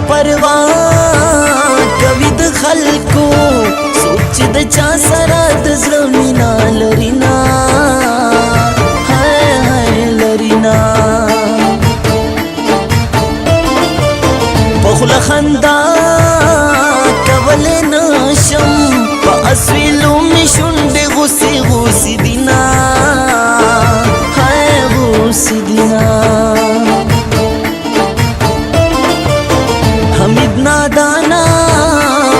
परवा कोي د خلکو سوچ د چا سره د زړه مینا لرینا هاي هاي لرینا په خله خندا کول نشم په اسویلو می شونډې غوسې غوسې دینا هاي غوسې دینا حمید نادانا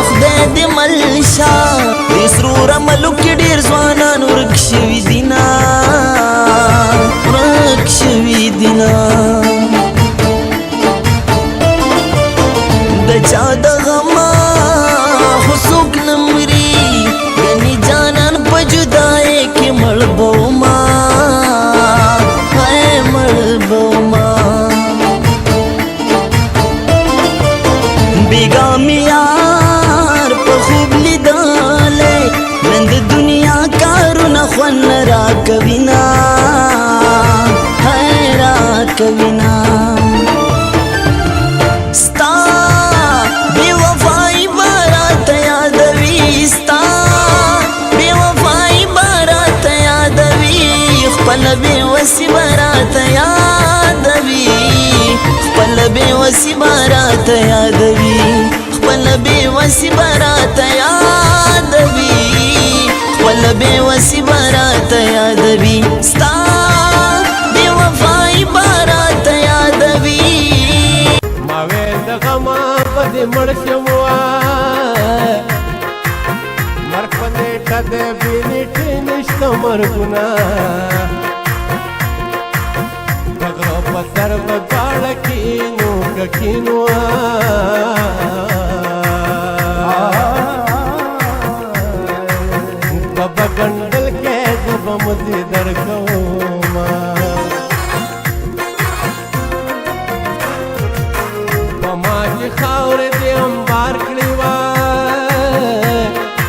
خدای دې ملشا دې سرور عملو کې ډېر ځوانان ورک شوي دینا ورک شوي دینا د چا د غما خو څوک نه مري ګنې جانان په جدای کې مړ بوما هاي مړ بوما بیگا میار په خوب لیدلې نن د دنیا کارونه خوند را کوینا هاي را کوینا ستا بے وفائی بارات یادوي ستا بے وفائی بارات یادوي خپل بے وسی بارات یادوي خپل بے وسی بارات یادوي خپل بے وسی بارات یادوي خپل بے وسی بارات یادوي ستا بے وفائی بارات یادوي ما وې د غما په دې مړ شم مرګ په دې کده بینټ نشته مرګونه دغه په سر په غاړه کینو کینو بابا ګندل کې زب مدي درکوما پما چې خاورې